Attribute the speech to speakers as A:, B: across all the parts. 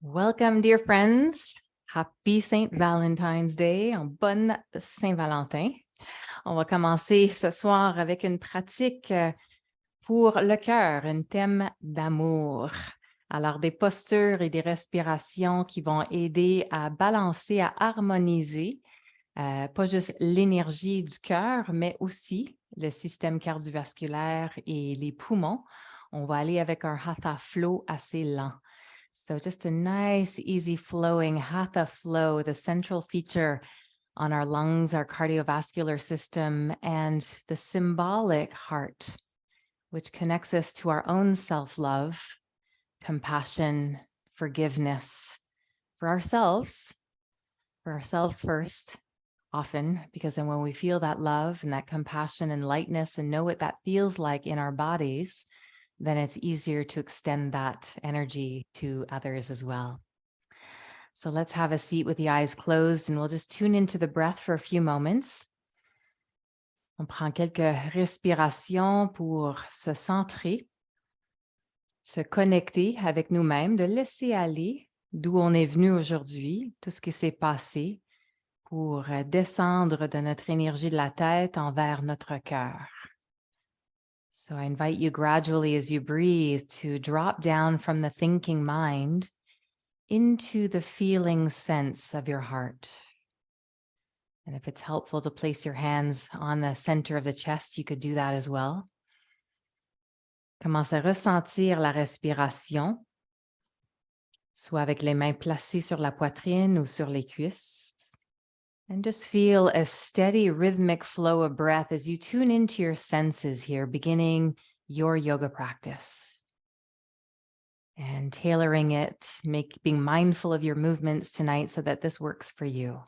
A: Welcome, dear friends. Happy St-Valentine's Day, en bonne Saint-Valentin. On va commencer ce soir avec une pratique pour le cœur, un thème d'amour. Alors, des postures et des respirations qui vont aider à balancer, à harmoniser, pas juste l'énergie du cœur, mais aussi le système cardiovasculaire et les poumons. On va aller avec un hatha flow assez lent. So just a nice, easy flowing hatha flow, the central feature on our lungs, our cardiovascular system, and the symbolic heart, which connects us to our own self-love, compassion, forgiveness for ourselves first, often, because then when we feel that love and that compassion and lightness and know what that feels like in our bodies, then it's easier to extend that energy to others as well. So let's have a seat with the eyes closed and we'll just tune into the breath for a few moments. On prend quelques respirations pour se centrer, se connecter avec nous-mêmes, de laisser aller d'où on est venu aujourd'hui, tout ce qui s'est passé, pour descendre de notre énergie de la tête envers notre cœur. So I invite you gradually as you breathe to drop down from the thinking mind into the feeling sense of your heart. And if it's helpful to place your hands on the center of the chest, you could do that as well. Commence à ressentir la respiration, soit avec les mains placées sur la poitrine ou sur les cuisses. And just feel a steady rhythmic flow of breath as you tune into your senses here, beginning your yoga practice. And tailoring it, being mindful of your movements tonight so that this works for you.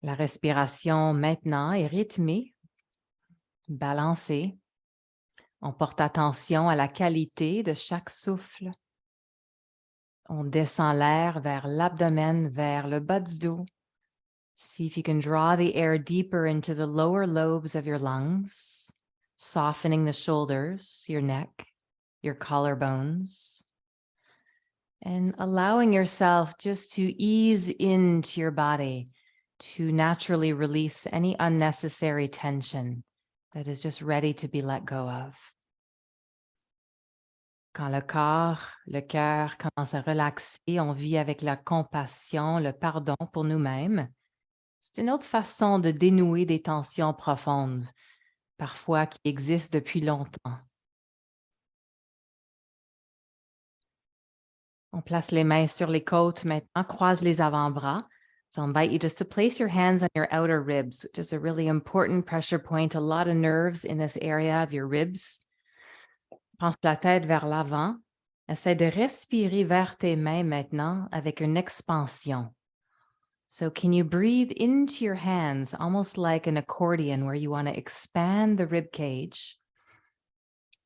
A: La respiration maintenant est rythmée, balancée. On porte attention à la qualité de chaque souffle. On descend l'air vers l'abdomen, vers le bas du dos. See if you can draw the air deeper into the lower lobes of your lungs, softening the shoulders, your neck, your collarbones, and allowing yourself just to ease into your body to naturally release any unnecessary tension that is just ready to be let go of. Quand le corps, le cœur commence à relaxer, on vit avec la compassion, le pardon pour nous-mêmes. C'est une autre façon de dénouer des tensions profondes, parfois qui existent depuis longtemps. On place les mains sur les côtes maintenant, croise les avant-bras. So I invite you just to place your hands on your outer ribs, which is a really important pressure point, a lot of nerves in this area of your ribs. Penche la tête vers l'avant. Essaie de respirer vers tes mains maintenant avec une expansion. So can you breathe into your hands, almost like an accordion where you want to expand the rib cage?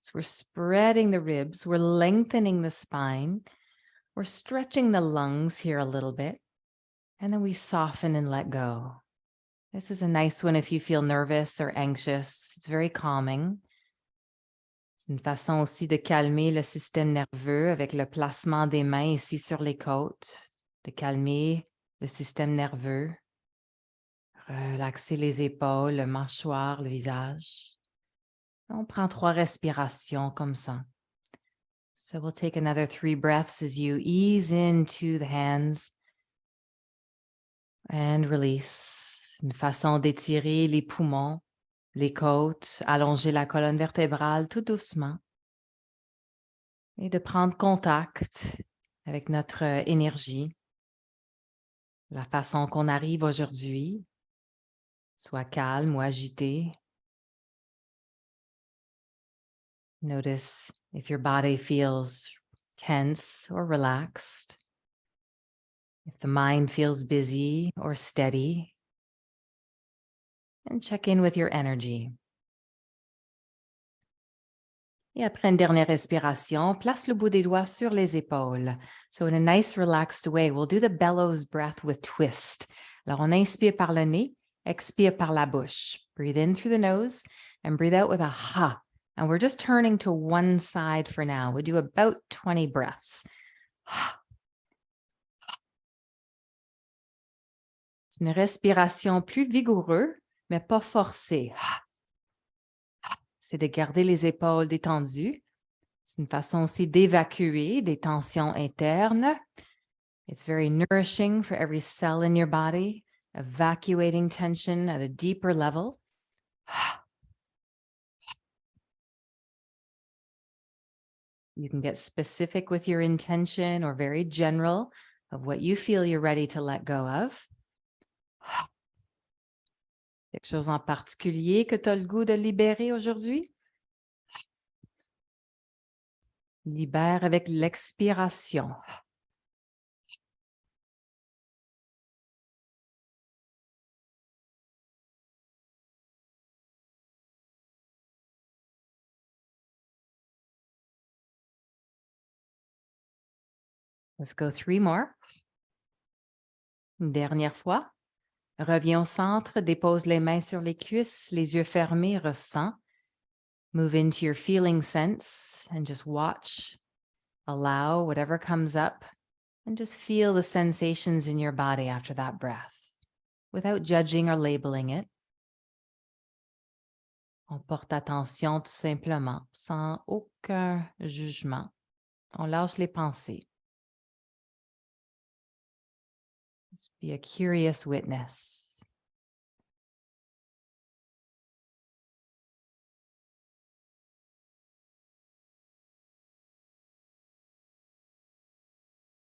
A: So we're spreading the ribs, we're lengthening the spine, we're stretching the lungs here a little bit, and then we soften and let go. This is a nice one if you feel nervous or anxious. It's very calming. C'est une façon aussi de calmer le système nerveux avec le placement des mains ici sur les côtes, de calmer le système nerveux, relaxer les épaules, le mâchoire, le visage. On prend 3 respirations comme ça. So we'll take another 3 breaths as you ease into the hands and release. Une façon d'étirer les poumons, les côtes, allonger la colonne vertébrale tout doucement. Et de prendre contact avec notre énergie. La façon qu'on arrive aujourd'hui, soit calme ou agité. Notice if your body feels tense or relaxed, if the mind feels busy or steady, and check in with your energy. Et après une dernière respiration, place le bout des doigts sur les épaules. So in a nice relaxed way, we'll do the bellows breath with twist. Alors on inspire par le nez, expire par la bouche. Breathe in through the nose and breathe out with a ha. And we're just turning to one side for now. We do about 20 breaths. C'est une respiration plus vigoureuse, mais pas forcée. C'est de garder les épaules détendues. C'est une façon aussi d'évacuer des tensions internes. It's very nourishing for every cell in your body, evacuating tension at a deeper level. You can get specific with your intention or very general of what you feel you're ready to let go of. Quelque chose en particulier que tu as le goût de libérer aujourd'hui? Libère avec l'expiration. Let's go 3 more. Une dernière fois. Reviens au centre, dépose les mains sur les cuisses, les yeux fermés, ressens. Move into your feeling sense and just watch. Allow whatever comes up and just feel the sensations in your body after that breath without judging or labeling it. On porte attention tout simplement, sans aucun jugement. On lâche les pensées. Just be a curious witness.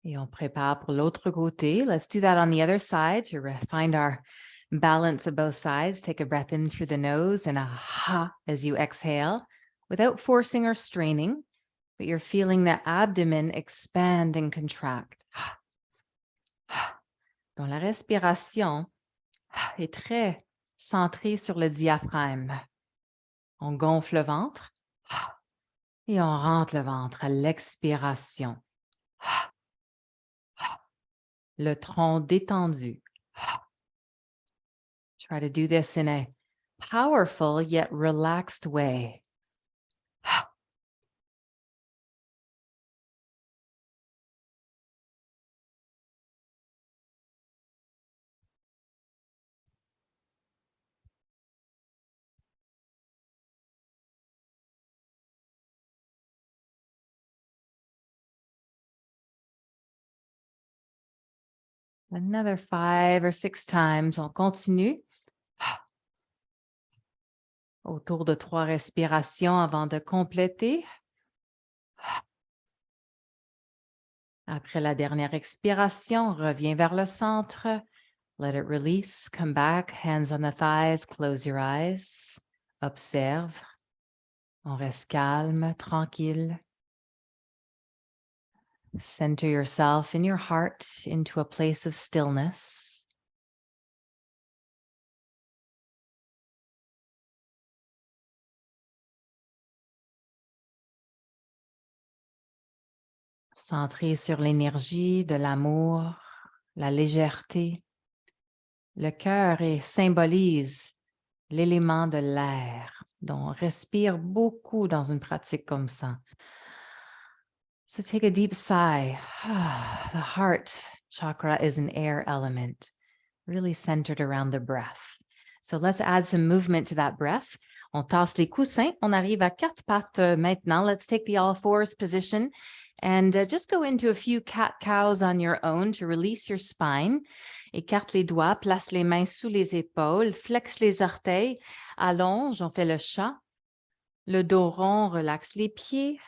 A: Et on prépare pour l'autre côté. Let's do that on the other side to find our balance of both sides. Take a breath in through the nose and a ha as you exhale without forcing or straining, but you're feeling the abdomen expand and contract. Donc la respiration est très centrée sur le diaphragme. On gonfle le ventre et on rentre le ventre à l'expiration. Le tronc détendu. Try to do this in a powerful yet relaxed way. Another 5 or 6 times. On continue. Autour de 3 respirations avant de compléter. Après la dernière expiration, reviens vers le centre. Let it release. Come back. Hands on the thighs. Close your eyes. Observe. On reste calme, tranquille. Center yourself in your heart into a place of stillness. Centré sur l'énergie de l'amour, la légèreté. Le cœur symbolise l'élément de l'air, dont on respire beaucoup dans une pratique comme ça. So take a deep sigh. The heart chakra is an air element, really centered around the breath. So let's add some movement to that breath. On tasse les coussins. On arrive à 4 pattes maintenant. Let's take the all fours position and just go into a few cat-cows on your own to release your spine. Écarte les doigts, place les mains sous les épaules, flexe les orteils, allonge, on fait le chat. Le dos rond, relaxe les pieds.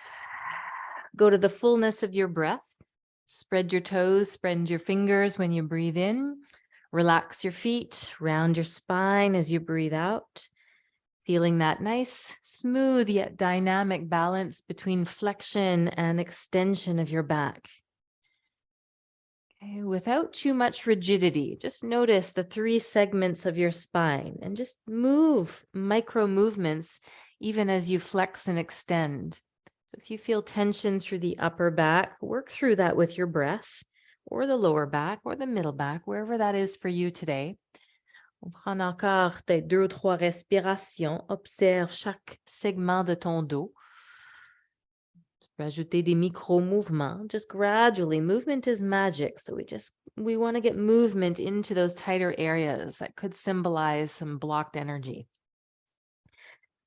A: Go to the fullness of your breath. Spread your toes, spread your fingers when you breathe in. Relax your feet, round your spine as you breathe out. Feeling that nice, smooth yet dynamic balance between flexion and extension of your back. Okay, without too much rigidity, just notice the 3 segments of your spine and just move micro movements even as you flex and extend. So if you feel tension through the upper back, work through that with your breath, or the lower back, or the middle back, wherever that is for you today. On prend encore peut-être 2 ou 3 respirations. Observe chaque segment de ton dos. Tu peux ajouter des micro-mouvements. Just gradually, movement is magic. So we want to get movement into those tighter areas that could symbolize some blocked energy.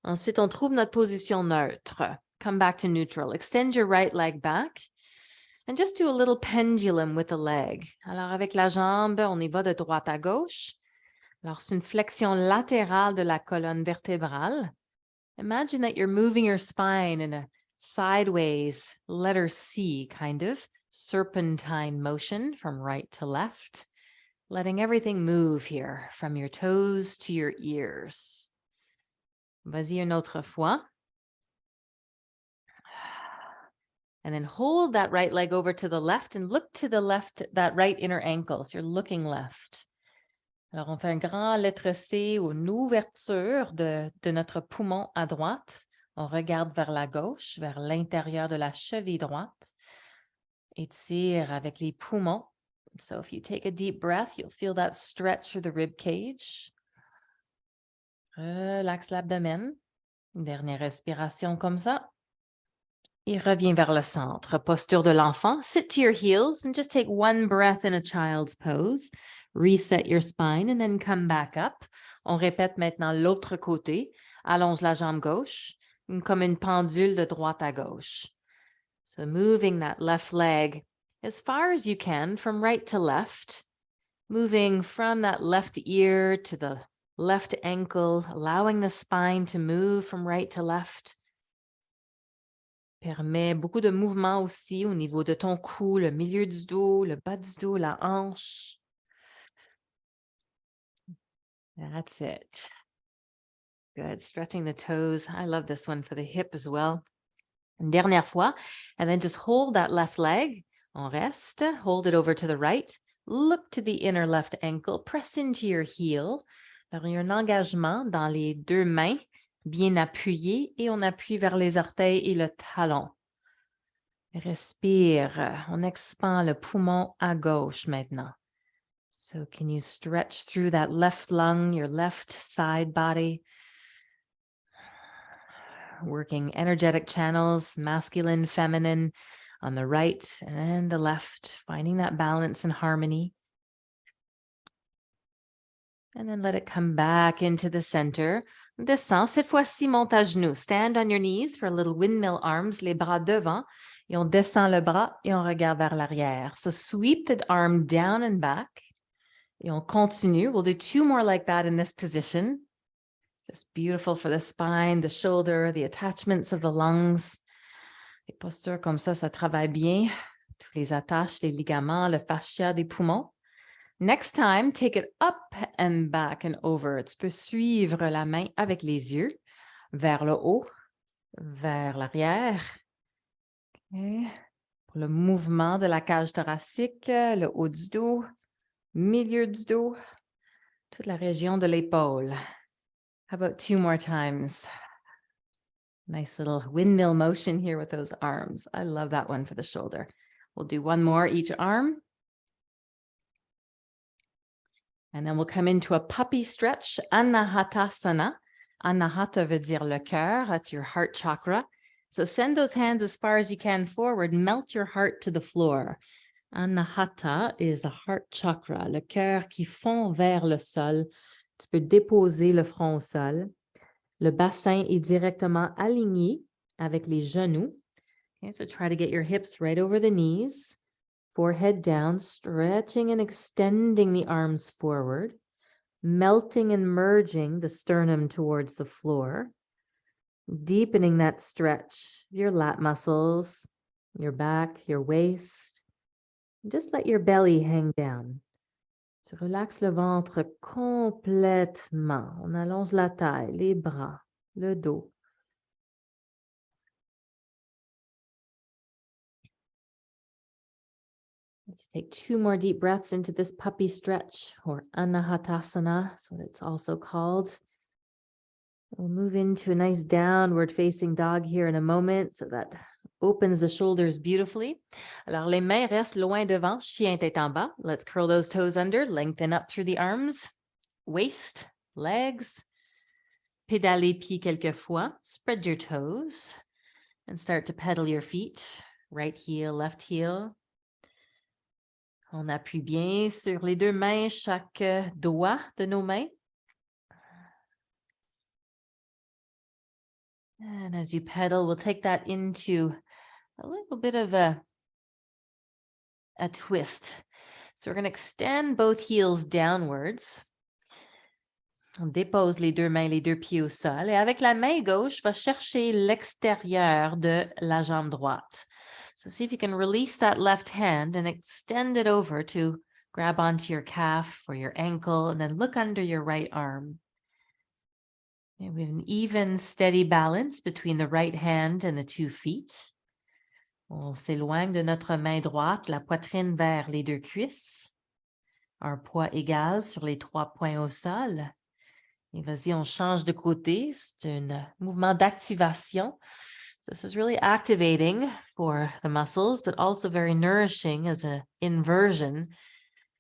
A: Ensuite, on trouve notre position neutre. Come back to neutral. Extend your right leg back. And just do a little pendulum with the leg. Alors, avec la jambe, on y va de droite à gauche. Alors, c'est une flexion latérale de la colonne vertébrale. Imagine that you're moving your spine in a sideways, letter C kind of serpentine motion from right to left, letting everything move here from your toes to your ears. Vas-y une autre fois. And then hold that right leg over to the left and look to the left, that right inner ankle. So you're looking left. Alors, on fait un grand lettre C ou une ouverture de notre poumon à droite. On regarde vers la gauche, vers l'intérieur de la cheville droite. Étire avec les poumons. So if you take a deep breath, you'll feel that stretch through the rib cage. Relaxe l'abdomen. Une dernière respiration comme ça. Et reviens vers le centre. Posture de l'enfant. Sit to your heels and just take one breath in a child's pose. Reset your spine and then come back up. On répète maintenant l'autre côté. Allonge la jambe gauche, comme une pendule de droite à gauche. So moving that left leg as far as you can from right to left. Moving from that left ear to the left ankle, allowing the spine to move from right to left. Permet beaucoup de mouvements aussi au niveau de ton cou, le milieu du dos, le bas du dos, la hanche. That's it. Good. Stretching the toes. I love this one for the hip as well. Une dernière fois. And then just hold that left leg. On reste. Hold it over to the right. Look to the inner left ankle. Press into your heel. Alors, il y a un engagement dans les deux mains, bien appuyées, et on appuie vers les orteils et le talon. Respire. On expand le poumon à gauche maintenant. So can you stretch through that left lung, your left side body? Working energetic channels, masculine, feminine, on the right and the left, finding that balance and harmony. And then let it come back into the center. Descends. Cette fois-ci, monte à genoux. Stand on your knees for a little windmill arms, les bras devant. Et on descend le bras et on regarde vers l'arrière. So sweep the arm down and back. Et on continue. We'll do two more like that in this position. Just beautiful for the spine, the shoulder, the attachments of the lungs. Les postures comme ça travaille bien. Tous les attaches, les ligaments, le fascia des poumons. Next time, take it up and back and over. Tu peux suivre la main avec les yeux vers le haut, vers l'arrière. Okay. Pour le mouvement de la cage thoracique, le haut du dos, milieu du dos, toute la région de l'épaule. How about two more times? Nice little windmill motion here with those arms. I love that one for the shoulder. We'll do one more each arm. And then we'll come into a puppy stretch, anahatasana. Anahata veut dire le cœur, that's your heart chakra. So send those hands as far as you can forward, melt your heart to the floor. Anahata is the heart chakra, le cœur qui fond vers le sol. Tu peux déposer le front au sol. Le bassin est directement aligné avec les genoux. Okay, so try to get your hips right over the knees. Forehead down, stretching and extending the arms forward, melting and merging the sternum towards the floor, deepening that stretch, your lat muscles, your back, your waist. Just let your belly hang down. Tu relaxes le ventre complètement. On allonge la taille, les bras, le dos. Let's take two more deep breaths into this puppy stretch, or anahatasana, that's what it's also called. We'll move into a nice downward facing dog here in a moment, so that opens the shoulders beautifully. Alors, les mains restent loin devant, chien tête en bas. Let's curl those toes under, lengthen up through the arms, waist, legs. Pédalez pieds quelques fois, spread your toes. And start to pedal your feet. Right heel, left heel. On appuie bien sur les deux mains, chaque doigt de nos mains. And as you pedal, we'll take that into a little bit of a twist. So we're going to extend both heels downwards. On dépose les deux mains, les deux pieds au sol. Et avec la main gauche, va chercher l'extérieur de la jambe droite. So see if you can release that left hand and extend it over to grab onto your calf or your ankle, and then look under your right arm. And we have an even, steady balance between the right hand and the 2 feet. On s'éloigne de notre main droite, la poitrine vers les 2 cuisses. Un poids égal sur les 3 points au sol. Et vas-y, on change de côté. C'est un mouvement d'activation. This is really activating for the muscles, but also very nourishing as an inversion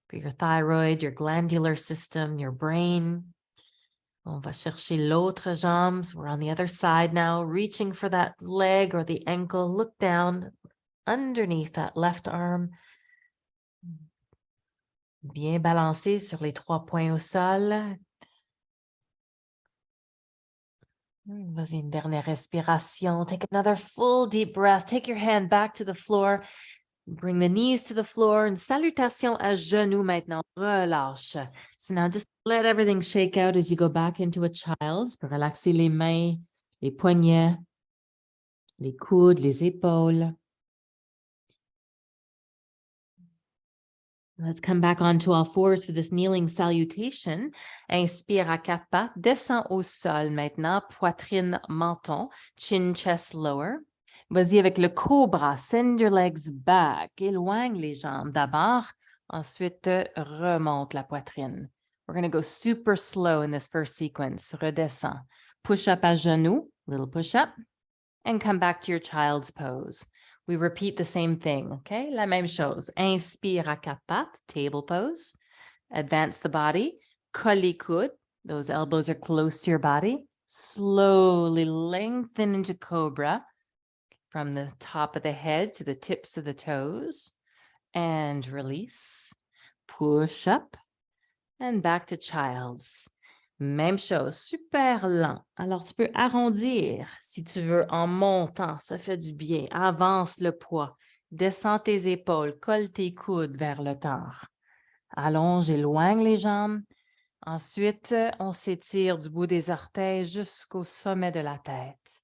A: for your thyroid, your glandular system, your brain. On va chercher l'autre jambe. So we're on the other side now, reaching for that leg or the ankle. Look down underneath that left arm. Bien balancé sur les 3 points au sol. Vas-y, une dernière respiration. Take another full deep breath. Take your hand back to the floor. Bring the knees to the floor. Une salutation à genoux maintenant. Relâche. So now just let everything shake out as you go back into a child's. Relaxer les mains, les poignets, les coudes, les épaules. Let's come back onto all fours for this kneeling salutation. Inspire à 4 pattes. Descends au sol maintenant. Poitrine, menton. Chin, chest, lower. Vas-y avec le cobra. Send your legs back. Éloigne les jambes d'abord. Ensuite, remonte la poitrine. We're going to go super slow in this first sequence. Redescends. Push up à genoux. Little push up. And come back to your child's pose. We repeat the same thing, okay? La même chose. Inspire à 4 pattes, table pose. Advance the body. Colle les coudes. Those elbows are close to your body. Slowly lengthen into cobra from the top of the head to the tips of the toes. And release. Push up. And back to child's. Même chose, super lent. Alors, tu peux arrondir si tu veux en montant, ça fait du bien. Avance le poids, descends tes épaules, colle tes coudes vers le corps. Allonge, éloigne les jambes. Ensuite, on s'étire du bout des orteils jusqu'au sommet de la tête.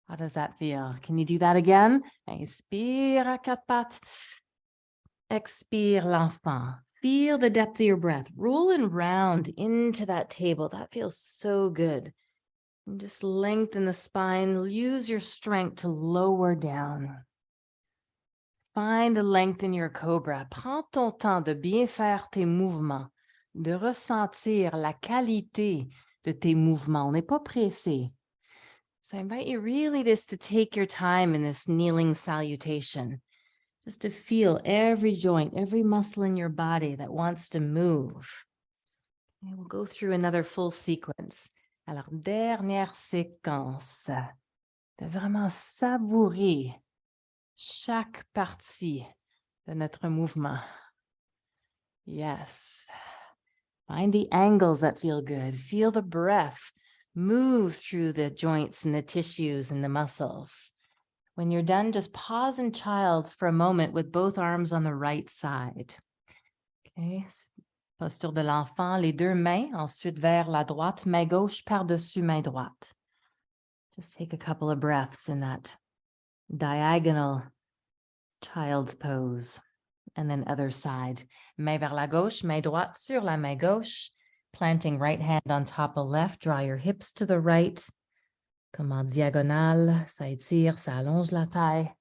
A: How does that feel? Can you do that again? Inspire à 4 pattes. Expire l'enfant. Feel the depth of your breath. Rolling round into that table. That feels so good. And just lengthen the spine. Use your strength to lower down. Find the length in your cobra. Prends ton temps de bien faire tes mouvements, de ressentir la qualité de tes mouvements. On n'est pas pressé. So I invite you really just to take your time in this kneeling salutation. Just to feel every joint, every muscle in your body that wants to move. And we'll go through another full sequence. Alors, dernière séquence. De vraiment savourer chaque partie de notre mouvement. Yes. Find the angles that feel good. Feel the breath move through the joints and the tissues and the muscles. When you're done, just pause in child's for a moment with both arms on the right side. Okay. Posture de l'enfant, les deux mains, ensuite vers la droite, main gauche par-dessus main droite. Just take a couple of breaths in that diagonal child's pose. And then other side. Main vers la gauche, main droite sur la main gauche. Planting right hand on top of left. Draw your hips to the right. Comme en diagonale, ça étire, ça allonge la taille.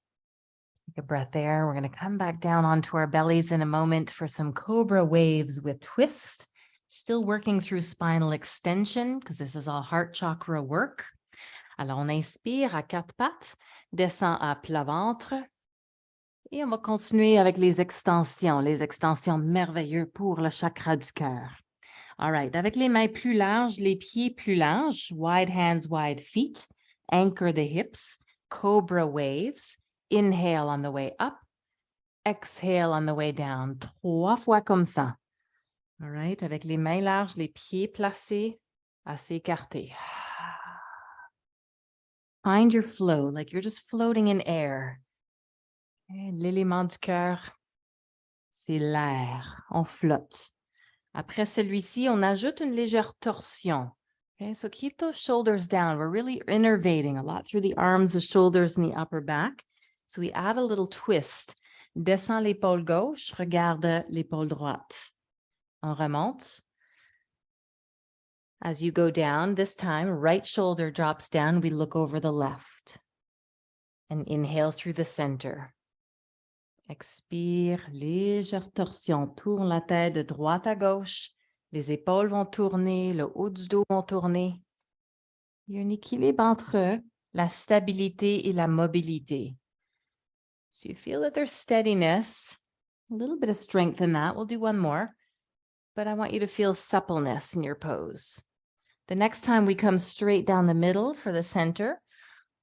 A: Take a breath there. We're going to come back down onto our bellies in a moment for some cobra waves with twist. Still working through spinal extension because this is all heart chakra work. Alors, on inspire à 4 pattes, descend à plat ventre. Et on va continuer avec les extensions merveilleuses pour le chakra du cœur. All right, avec les mains plus larges, les pieds plus larges, wide hands, wide feet, anchor the hips, cobra waves. Inhale on the way up. Exhale on the way down. 3 fois comme ça. All right, avec les mains larges, les pieds placés, assez écartés. Find your flow, like you're just floating in air. L'élément du cœur, c'est l'air. On flotte. Après celui-ci, on ajoute une légère torsion. Okay, so keep those shoulders down. We're really innervating a lot through the arms, the shoulders, and the upper back. So we add a little twist. Descends l'épaule gauche, regarde l'épaule droite. On remonte. As you go down, this time, right shoulder drops down. We look over the left. And inhale through the center. Expire, légère torsion. Tourne la tête de droite à gauche. Les épaules vont tourner, le haut du dos vont tourner. Il y a un équilibre entre la stabilité et la mobilité. So you feel that there's steadiness, a little bit of strength in that. We'll do one more. But I want you to feel suppleness in your pose. The next time we come straight down the middle for the center,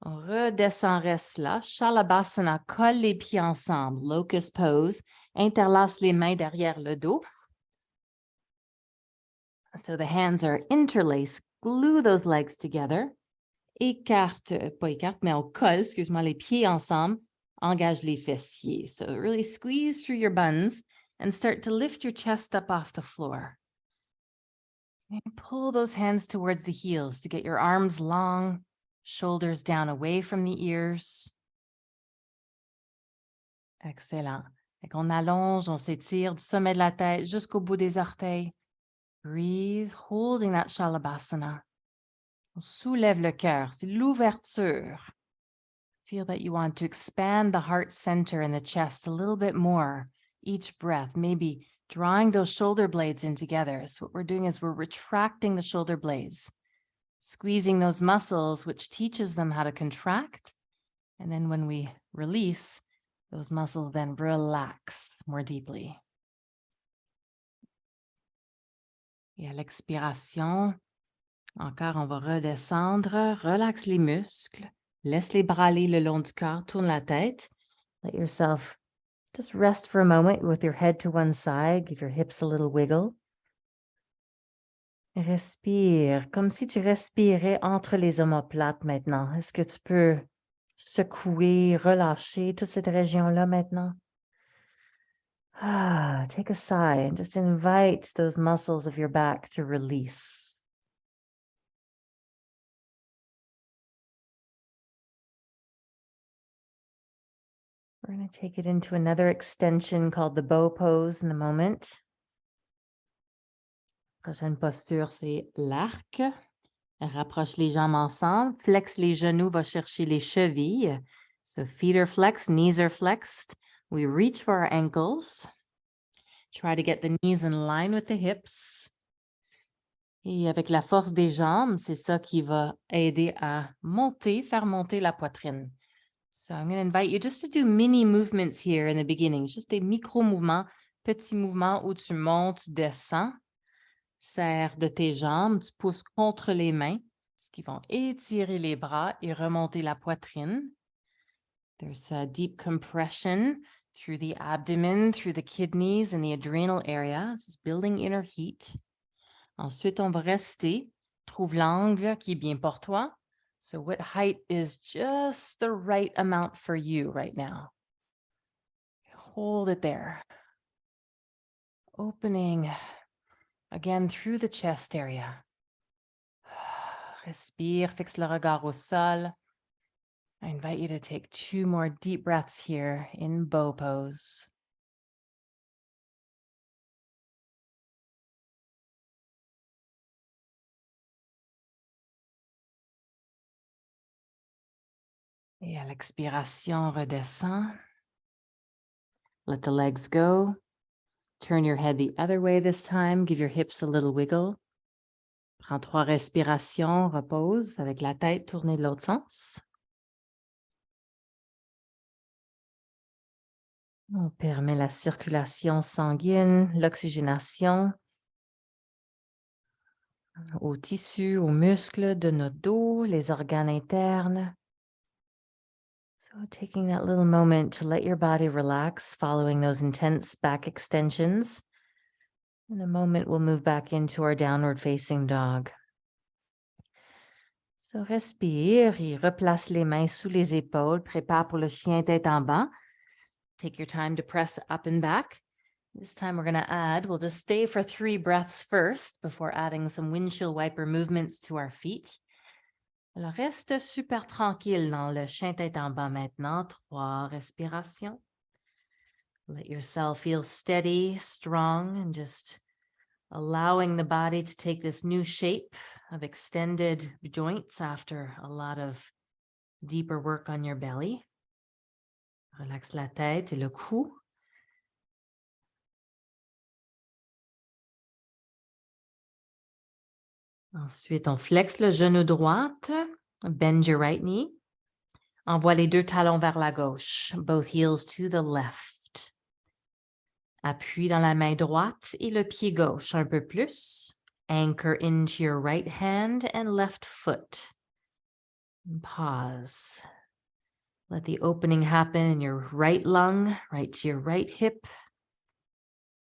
A: on redescend, reste là. Shalabhasana, colle les pieds ensemble. Locust pose. Interlace les mains derrière le dos. So the hands are interlaced. Glue those legs together. Écarte, pas écarte, mais on colle, excuse-moi, les pieds ensemble. Engage les fessiers. So really squeeze through your buns and start to lift your chest up off the floor. And pull those hands towards the heels to get your arms long, shoulders down away from the ears. Excellent. Et qu'on allonge, on s'étire du sommet de la tête jusqu'au bout des orteils. Breathe, holding that Shalabhasana. On soulève le cœur, c'est l'ouverture. Feel that you want to expand the heart center and the chest a little bit more each breath, maybe drawing those shoulder blades in together. So what we're doing is we're retracting the shoulder blades, squeezing those muscles, which teaches them how to contract. And then when we release, those muscles then relax more deeply. Et à l'expiration, encore, on va redescendre, relaxe les muscles, laisse les bras aller le long du corps, tourne la tête. Let yourself just rest for a moment with your head to one side, give your hips a little wiggle. Respire, comme si tu respirais entre les omoplates maintenant. Est-ce que tu peux secouer, relâcher toute cette région-là maintenant? Take a sigh and just invite those muscles of your back to release. We're going to take it into another extension called the bow pose in a moment. Prochaine posture, c'est l'arc. Rapproche les jambes ensemble. Flex les genoux, va chercher les chevilles. So feet are flexed, knees are flexed. We reach for our ankles. Try to get the knees in line with the hips. Et avec la force des jambes, c'est ça qui va aider à monter, faire monter la poitrine. So I'm going to invite you just to do mini movements here in the beginning. Juste des micro-mouvements, petits mouvements où tu montes, tu descends. Serre de tes jambes, tu pousses contre les mains, ce qui vont étirer les bras et remonter la poitrine. There's a deep compression through the abdomen, through the kidneys and the adrenal areas, building inner heat. Ensuite, on va rester. Trouve l'angle qui est bien pour toi. So what height is just the right amount for you right now? Hold it there. Opening again through the chest area. Respire, fixe le regard au sol. I invite you to take 2 more deep breaths here in bow pose. Et à l'expiration, redescend. Let the legs go. Turn your head the other way this time. Give your hips a little wiggle. Prends 3 respirations, repose avec la tête tournée de l'autre sens. On permet la circulation sanguine, l'oxygénation aux tissus, aux muscles de notre dos, les organes internes. So taking that little moment to let your body relax following those intense back extensions. In a moment, we'll move back into our downward facing dog. So respire et replace les mains sous les épaules. Prépare pour le chien tête en bas. Take your time to press up and back. This time we're going to add, we'll just stay for 3 breaths first before adding some windshield wiper movements to our feet. Alors, reste super tranquille dans le chien tête en bas maintenant. 3 respirations. Let yourself feel steady, strong, and just allowing the body to take this new shape of extended joints after a lot of deeper work on your belly. Relaxe la tête et le cou. Ensuite, on flexe le genou droit. Bend your right knee. Envoie les 2 talons vers la gauche. Both heels to the left. Appuie dans la main droite et le pied gauche un peu plus. Anchor into your right hand and left foot. And pause. Let the opening happen in your right lung, right to your right hip.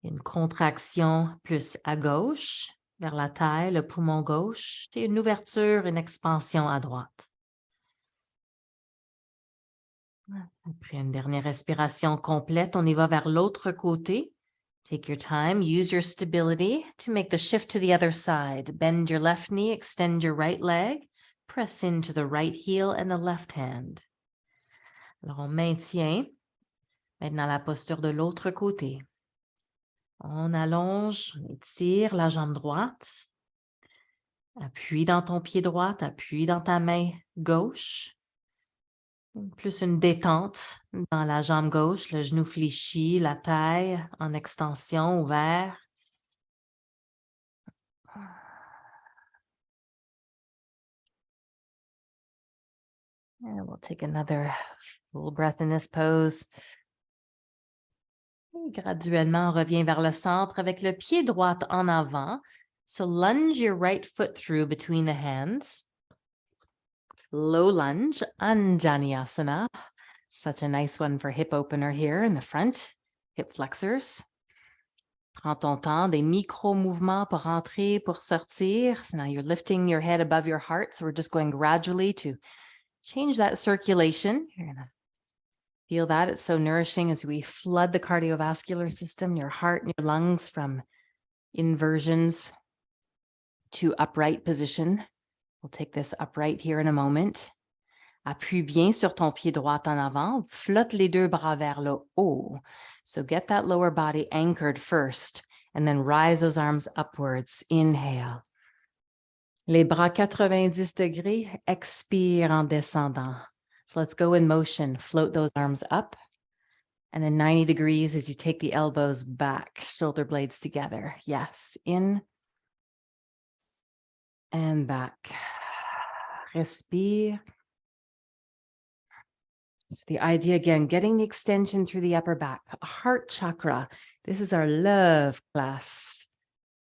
A: Une contraction plus à gauche, vers la taille, le poumon gauche, et une ouverture, une expansion à droite. Après une dernière respiration complète, on y va vers l'autre côté. Take your time, use your stability to make the shift to the other side. Bend your left knee, extend your right leg, press into the right heel and the left hand. Alors, on maintient maintenant la posture de l'autre côté. On allonge, on étire la jambe droite. Appuie dans ton pied droit, appuie dans ta main gauche. Plus une détente dans la jambe gauche, le genou fléchi, la taille en extension, ouvert. And we'll take another full breath in this pose. Et graduellement, on revient vers le centre avec le pied droit en avant. So lunge your right foot through between the hands. Low lunge, Anjani asana. Such a nice one for hip opener here in the front, hip flexors. Prends ton temps, des micro-mouvements pour entrer, pour sortir. So now you're lifting your head above your heart. So we're just going gradually to change that circulation. You're going to feel that. It's so nourishing as we flood the cardiovascular system, your heart and your lungs from inversions to upright position. We'll take this upright here in a moment. Appuie bien sur ton pied droit en avant. Flotte les 2 bras vers le haut. So get that lower body anchored first and then rise those arms upwards. Inhale. Les bras 90 degrés. Expire en descendant. So let's go in motion. Float those arms up. And then 90 degrees as you take the elbows back. Shoulder blades together. Yes. In and back. Respire. So the idea again, getting the extension through the upper back, heart chakra. This is our love class.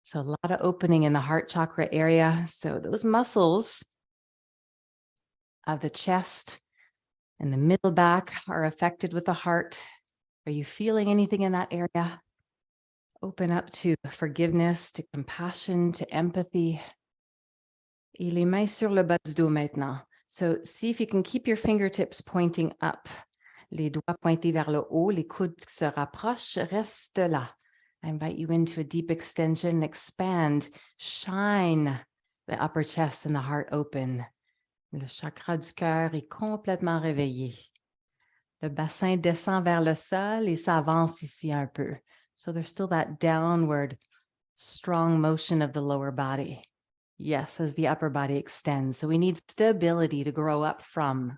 A: So a lot of opening in the heart chakra area. So those muscles of the chest and the middle back are affected with the heart. Are you feeling anything in that area? Open up to forgiveness, to compassion, to empathy. Et les mains sur le bas du dos maintenant. So see if you can keep your fingertips pointing up. Les doigts pointés vers le haut, les coudes se rapprochent, reste là. I invite you into a deep extension, expand, shine the upper chest and the heart open. Le chakra du cœur est complètement réveillé. Le bassin descend vers le sol et s'avance ici un peu. So there's still that downward, strong motion of the lower body. Yes, as the upper body extends. So we need stability to grow up from.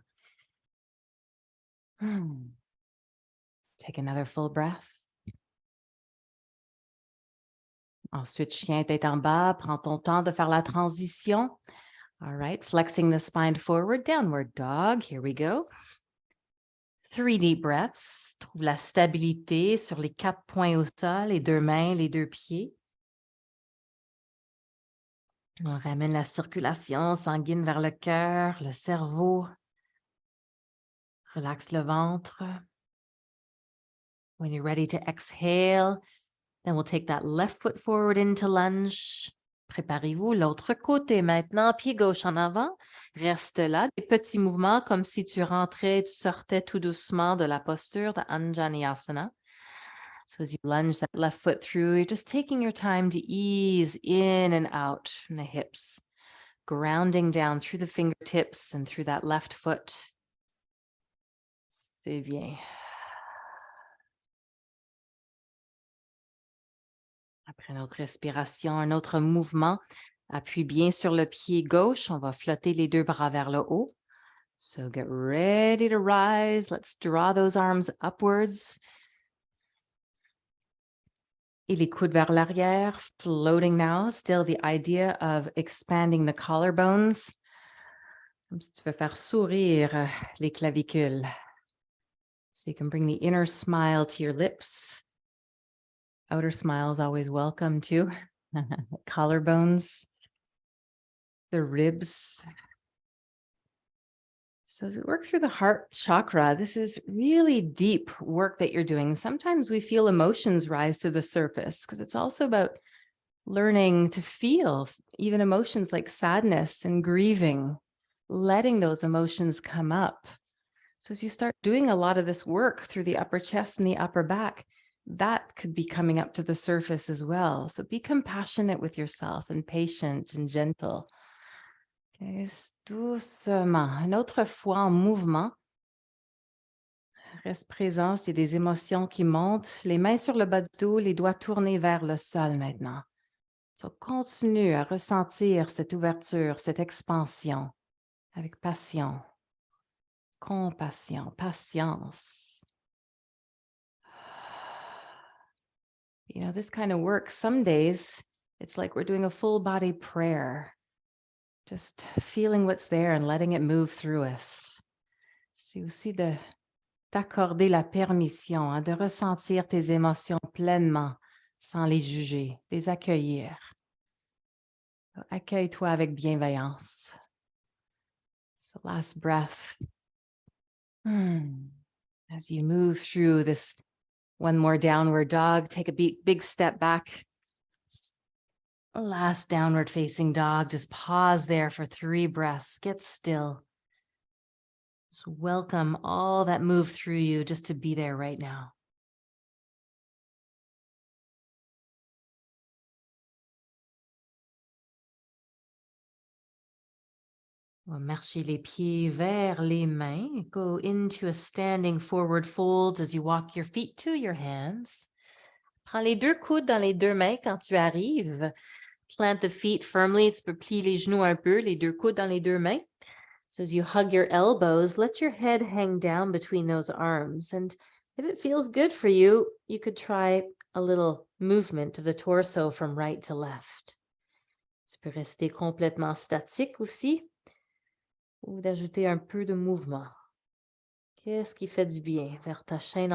A: Take another full breath. Ensuite, chien tête en bas. Prends ton temps de faire la transition. All right, flexing the spine forward, downward dog. Here we go. 3 deep breaths. Trouve la stabilité sur les 4 points au sol, les 2 mains, les 2 pieds. On ramène la circulation sanguine vers le cœur, le cerveau. Relaxe le ventre. When you're ready to exhale, then we'll take that left foot forward into lunge. Préparez-vous, l'autre côté maintenant, pied gauche en avant. Reste là, des petits mouvements comme si tu rentrais, tu sortais tout doucement de la posture de Anjani Asana. So as you lunge that left foot through, you're just taking your time to ease in and out from the hips, grounding down through the fingertips and through that left foot. C'est bien. Après notre respiration, un autre mouvement. Appuie bien sur le pied gauche. On va flotter les deux bras vers le haut. So get ready to rise. Let's draw those arms upwards. Et les coudes vers l'arrière, floating now. Still the idea of expanding the collarbones. Comme si tu veux faire sourire les clavicules. So you can bring the inner smile to your lips. Outer smile is always welcome too. Collarbones, the ribs. So as we work through the heart chakra, this is really deep work that you're doing. Sometimes we feel emotions rise to the surface because it's also about learning to feel even emotions like sadness and grieving, letting those emotions come up. So as you start doing a lot of this work through the upper chest and the upper back, that could be coming up to the surface as well. So be compassionate with yourself and patient and gentle. Okay, doucement. Une autre fois en mouvement. Reste présent, c'est des émotions qui montent. Les mains sur le bas du dos, les doigts tournés vers le sol maintenant. So continue à ressentir cette ouverture, cette expansion avec passion, compassion, patience. You know, this kind of work, some days, it's like we're doing a full body prayer. Just feeling what's there and letting it move through us. C'est aussi d'accorder la permission, de ressentir tes émotions pleinement, sans les juger, les accueillir. Accueille-toi avec bienveillance. So last breath. As you move through this one more downward dog, take a big step back. Last downward facing dog, just pause there for 3 breaths. Get still. Just welcome all that move through you just to be there right now. On va marcher les pieds vers les mains. Go into a standing forward fold as you walk your feet to your hands. Prends les 2 coudes dans les 2 mains quand tu arrives. Plant the feet firmly. Tu peux plier les genoux un peu, les 2 coudes dans les 2 mains. So as you hug your elbows, let your head hang down between those arms. And if it feels good for you, you could try a little movement of the torso from right to left. Tu peux rester complètement statique aussi, ou d'ajouter un peu de mouvement. Qu'est-ce qui fait du bien vers ta chaîne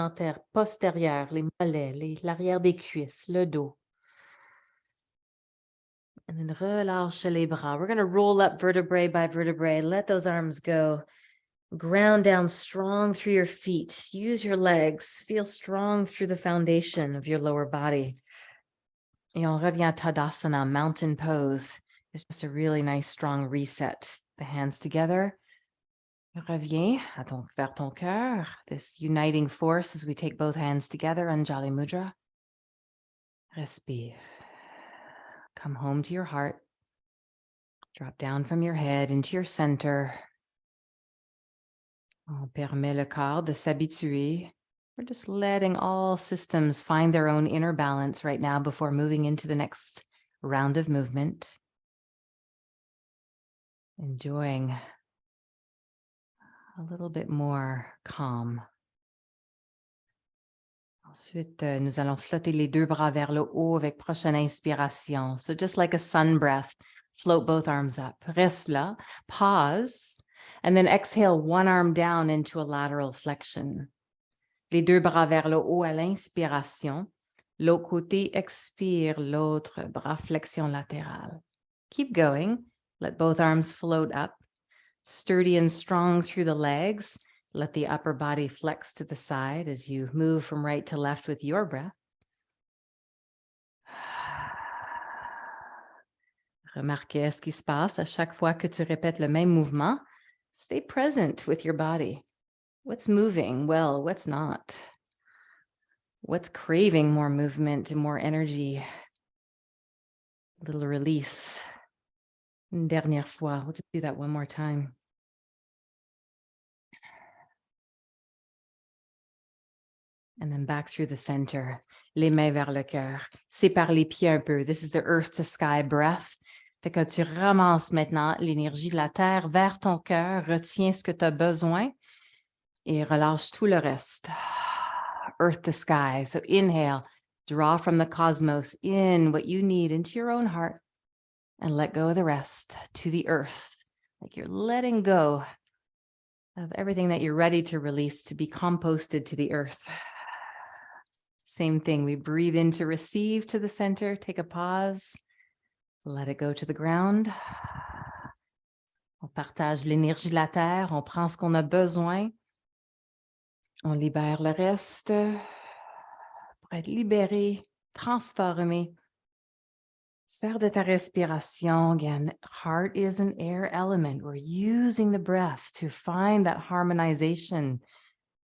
A: postérieure, les mollets, l'arrière des cuisses, le dos. And then relâche les bras. We're going to roll up vertebrae by vertebrae. Let those arms go. Ground down strong through your feet. Use your legs. Feel strong through the foundation of your lower body. Et on revient à Tadasana, mountain pose. It's just a really nice, strong reset. The hands together. Reviens vers ton cœur. This uniting force as we take both hands together, Anjali Mudra. Respire. Come home to your heart. Drop down from your head into your center. On permet le corps de s'habituer. We're just letting all systems find their own inner balance right now before moving into the next round of movement. Enjoying a little bit more calm. Ensuite, nous allons flotter les 2 bras vers le haut avec prochaine inspiration. So just like a sun breath, float both arms up. Reste là, pause, and then exhale 1 arm down into a lateral flexion. Les 2 bras vers le haut à l'inspiration. L'autre côté, expire, l'autre bras flexion latérale. Keep going. Let both arms float up. Sturdy and strong through the legs. Let the upper body flex to the side as you move from right to left with your breath. Remarquez ce qui se passe à chaque fois que tu répètes le même mouvement. Stay present with your body. What's moving well, what's not? What's craving more movement and more energy? A little release. Une dernière fois. We'll just do that one more time. And then back through the center. Les mains vers le cœur. Sépare les pieds un peu. This is the earth to sky breath. Fait que tu ramasses maintenant l'énergie de la terre vers ton cœur. Retiens ce que tu as besoin et relâche tout le reste. Earth to sky. So inhale, draw from the cosmos in what you need into your own heart and let go of the rest to the earth. Like you're letting go of everything that you're ready to release to be composted to the earth. Same thing. We breathe in to receive to the center. Take a pause. Let it go to the ground. On partage l'énergie de la terre. On prend ce qu'on a besoin. On libère le reste pour être libéré, transformé. Sers de ta respiration. Again, heart is an air element. We're using the breath to find that harmonization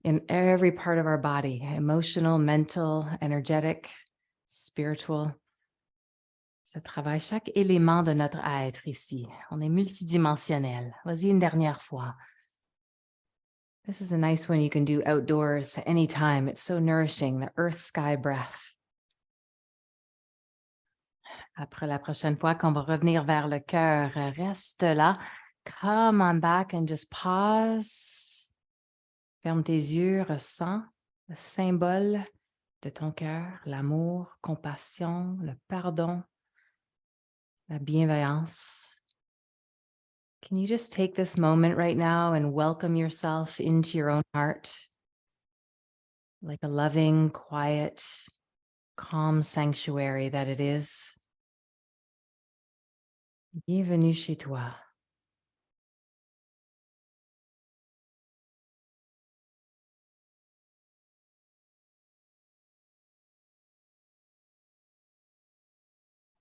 A: in every part of our body, emotional, mental, energetic, spiritual. Ça travaille chaque élément de notre être ici. On est multidimensionnel. Vas-y une dernière fois. This is a nice one you can do outdoors anytime. It's so nourishing, the earth sky breath. Après la prochaine fois qu'on va revenir vers le cœur, reste là. Come on back and just pause. Ferme tes yeux, ressens le symbole de ton cœur, l'amour, compassion, le pardon, la bienveillance. Can you just take this moment right now and welcome yourself into your own heart? Like a loving, quiet, calm sanctuary that it is. Bienvenue chez toi.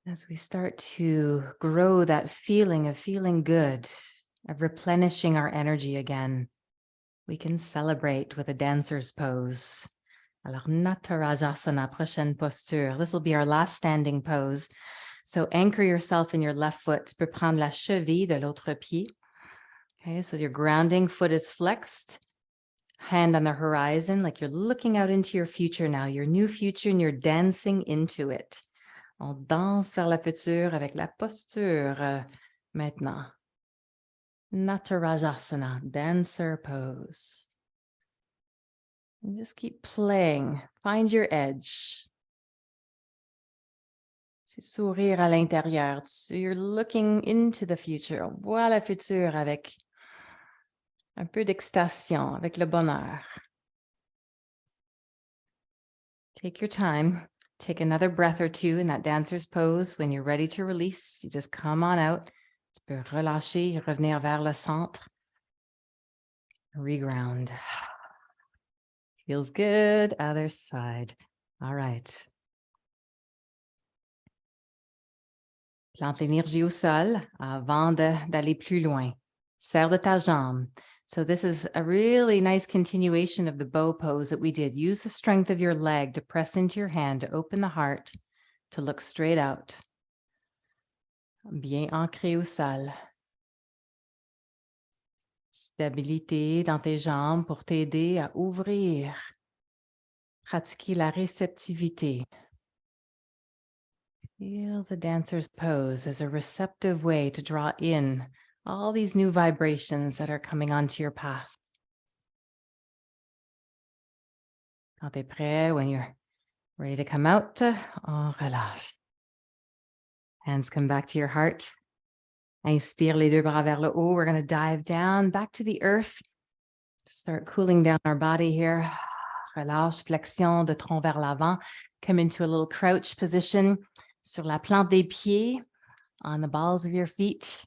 A: As we start to grow that feeling of feeling good, of replenishing our energy again, we can celebrate with a dancer's pose. Alors, Natarajasana, prochaine posture. This will be our last standing pose. So anchor yourself in your left foot. Tu peux prendre la cheville de l'autre pied. Okay, so your grounding foot is flexed. Hand on the horizon, like you're looking out into your future now, your new future, and you're dancing into it. On danse vers le futur avec la posture maintenant. Natarajasana, dancer pose. And just keep playing. Find your edge. C'est sourire à l'intérieur. You're looking into the future. On voit le futur avec un peu d'excitation, avec le bonheur. Take your time. Take another breath or two in that dancer's pose. When you're ready to release, you just come on out. Tu peux relâcher, revenir vers le centre. Reground. Feels good. Other side. All right. Plante l'énergie au sol avant d'aller plus loin. Serre de ta jambe. So this is a really nice continuation of the bow pose that we did. Use the strength of your leg to press into your hand, to open the heart, to look straight out. Bien ancré au sol. Stabilité dans tes jambes pour t'aider à ouvrir. Pratiquer la réceptivité. Feel the dancer's pose as a receptive way to draw in all these new vibrations that are coming onto your path. Quand tu es prêt, when you're ready to come out, on relâche. Hands come back to your heart. Inspire les deux bras vers le haut. We're going to dive down back to the earth to start cooling down our body here. Relâche, flexion de tronc vers l'avant. Come into a little crouch position sur la plante des pieds, on the balls of your feet.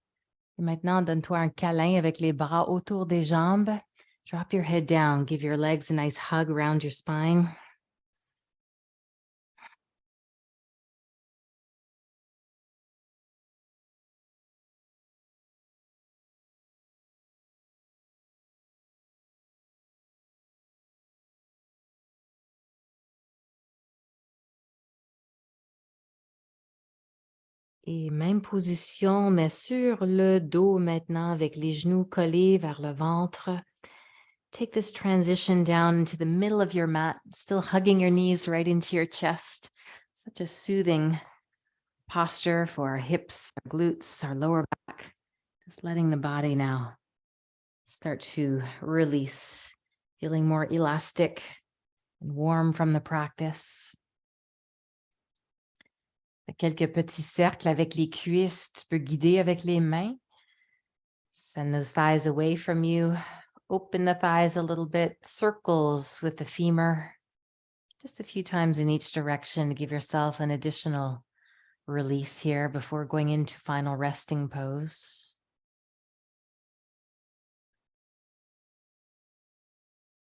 A: Et maintenant, donne-toi un câlin avec les bras autour des jambes. Drop your head down. Give your legs a nice hug around your spine. Et même position, mais sur le dos maintenant avec les genoux collés vers le ventre. Take this transition down into the middle of your mat, still hugging your knees right into your chest. Such a soothing posture for our hips, our glutes, our lower back. Just letting the body now start to release, feeling more elastic and warm from the practice. Quelques petits cercles avec les cuisses. Tu peux guider avec les mains. Send those thighs away from you. Open the thighs a little bit. Circles with the femur. Just a few times in each direction to give yourself an additional release here before going into final resting pose.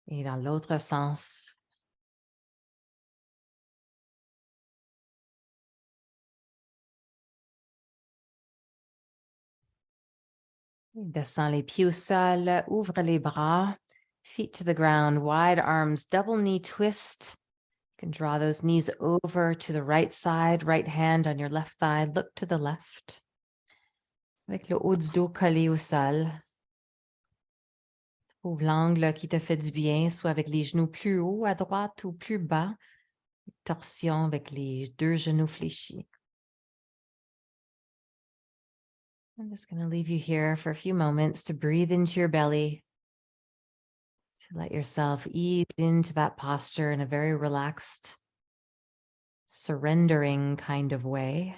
A: Et dans l'autre sens. Descends les pieds au sol, ouvre les bras, feet to the ground, wide arms, double knee twist. You can draw those knees over to the right side, right hand on your left thigh, look to the left. Avec le haut du dos collé au sol. Trouve l'angle qui te fait du bien, soit avec les genoux plus haut à droite ou plus bas. Torsion avec les deux genoux fléchis. I'm just going to leave you here for a few moments to breathe into your belly, to let yourself ease into that posture in a very relaxed, surrendering kind of way.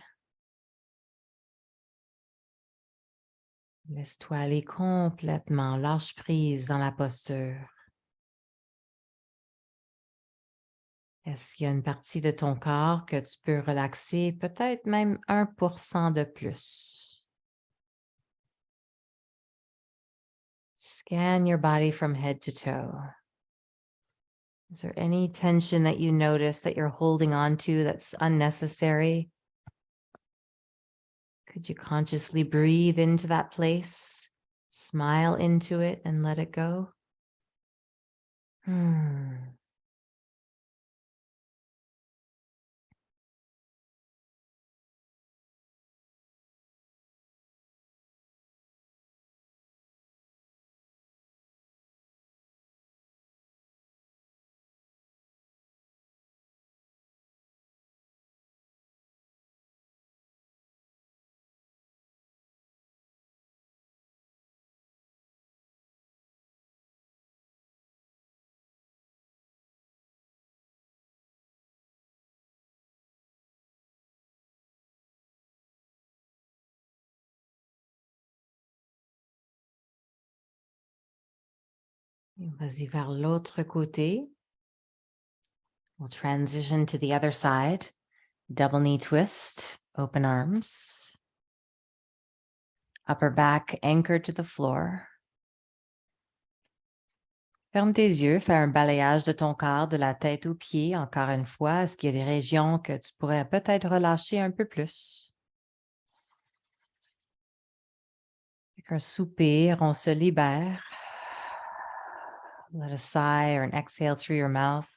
A: Laisse-toi aller complètement, lâche prise dans la posture. Est-ce qu'il y a une partie de ton corps que tu peux relaxer, peut-être même 1% de plus? Scan your body from head to toe. Is there any tension that you notice that you're holding on to that's unnecessary? Could you consciously breathe into that place, smile into it, and let it go? Vas-y vers l'autre côté. We'll transition to the other side. Double knee twist, open arms. Upper back anchored to the floor. Ferme tes yeux, fais un balayage de ton corps, de la tête aux pieds, encore une fois. Est-ce qu'il y a des régions que tu pourrais peut-être relâcher un peu plus? Avec un soupir, on se libère. Let a sigh or an exhale through your mouth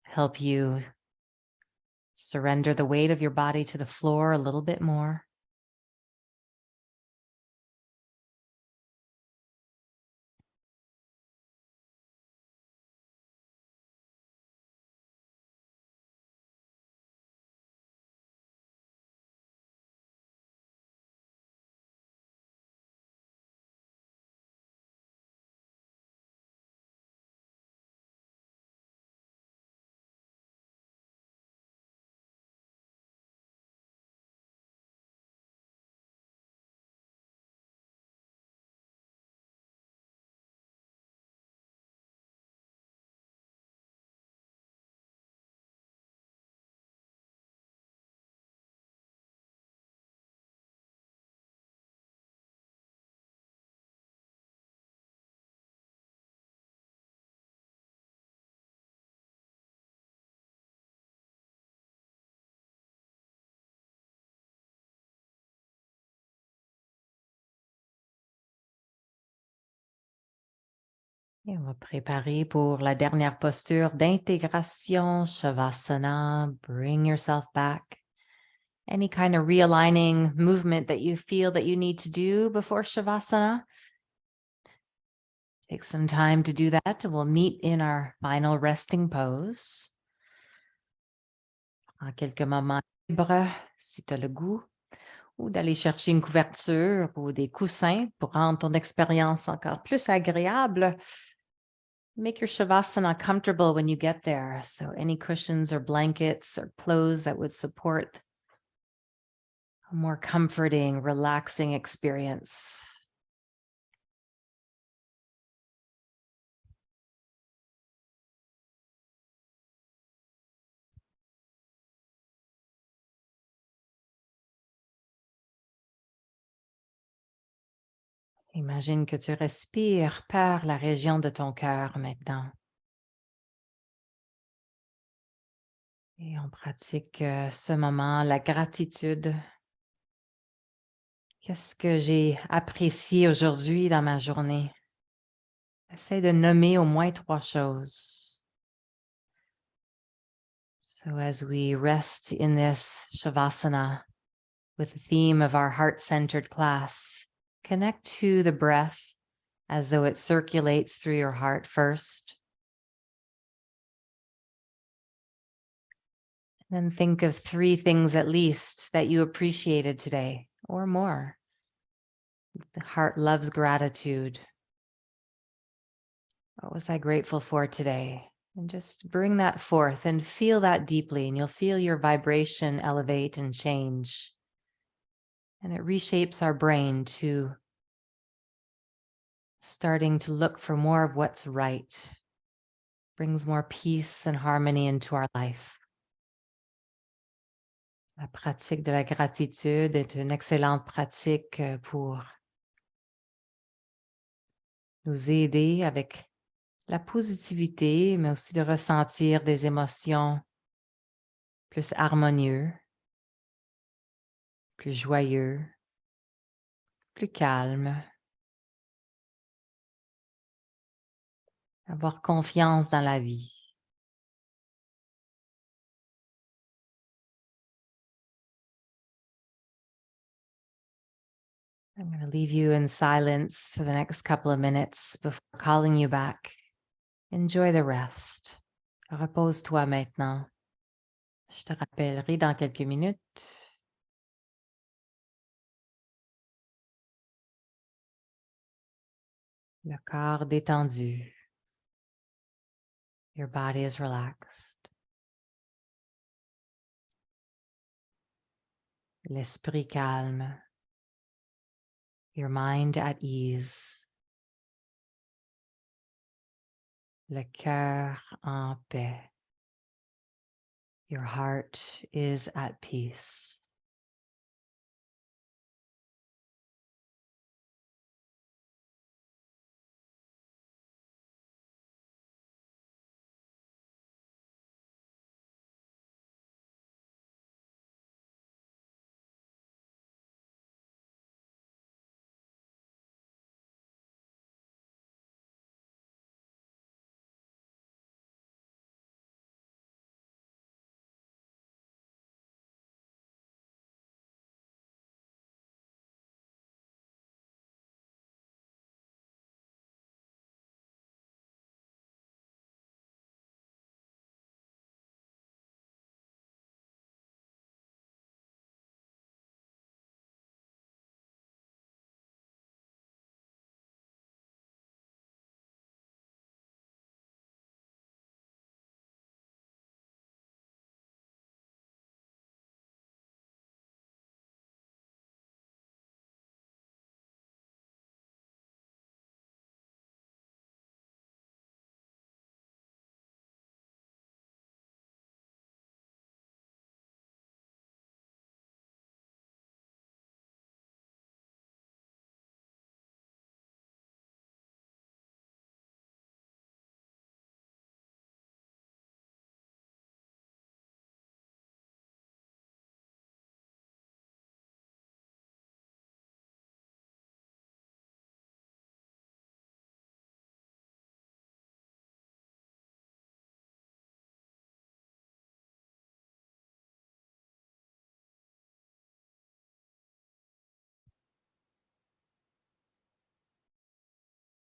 A: help you surrender the weight of your body to the floor a little bit more. Et on va préparer pour la dernière posture d'intégration, Shavasana. Bring yourself back. Any kind of realigning movement that you feel that you need to do before Shavasana. Take some time to do that. We'll meet in our final resting pose. En quelques moments libres, si tu as le goût, ou d'aller chercher une couverture ou des coussins pour rendre ton expérience encore plus agréable. Make your Shavasana comfortable when you get there. So any cushions or blankets or clothes that would support a more comforting, relaxing experience. Imagine que tu respires par la région de ton cœur maintenant. Et on pratique ce moment, la gratitude. Qu'est-ce que j'ai apprécié aujourd'hui dans ma journée? Essaie de nommer au moins 3 choses. So as we rest in this Shavasana with the theme of our heart-centered class, connect to the breath as though it circulates through your heart first. Then think of 3 things at least that you appreciated today or more. The heart loves gratitude. What was I grateful for today? And just bring that forth and feel that deeply, and you'll feel your vibration elevate and change. And it reshapes our brain to starting to look for more of what's right, brings more peace and harmony into our life. La pratique de la gratitude est une excellente pratique pour nous aider avec la positivité, mais aussi de ressentir des émotions plus harmonieux, plus joyeux, plus calme. Avoir confiance dans la vie. I'm going to leave you in silence for the next couple of minutes before calling you back. Enjoy the rest. Repose-toi maintenant. Je te rappellerai dans quelques minutes. Le corps détendu. Your body is relaxed. L'esprit calme. Your mind at ease. Le cœur en paix. Your heart is at peace.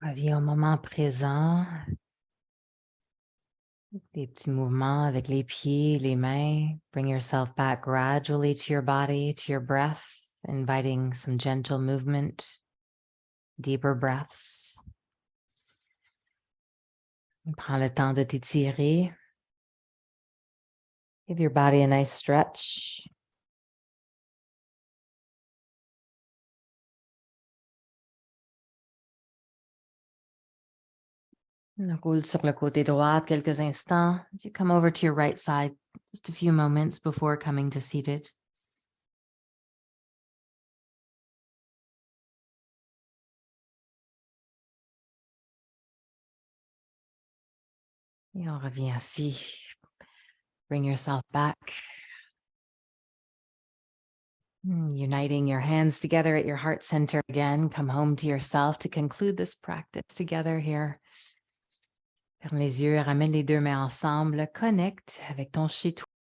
A: Reviens au moment présent. Des petits mouvements avec les pieds, les mains. Bring yourself back gradually to your body, to your breath, inviting some gentle movement, deeper breaths. Prends le temps de t'étirer. Give your body a nice stretch. Roule sur le côté droit quelques instants as you come over to your right side, just a few moments before coming to seated. Et on revient assis. Bring yourself back. Uniting your hands together at your heart center again. Come home to yourself to conclude this practice together here. Ferme les yeux, ramène les deux mains ensemble. Connecte avec ton chez-toi.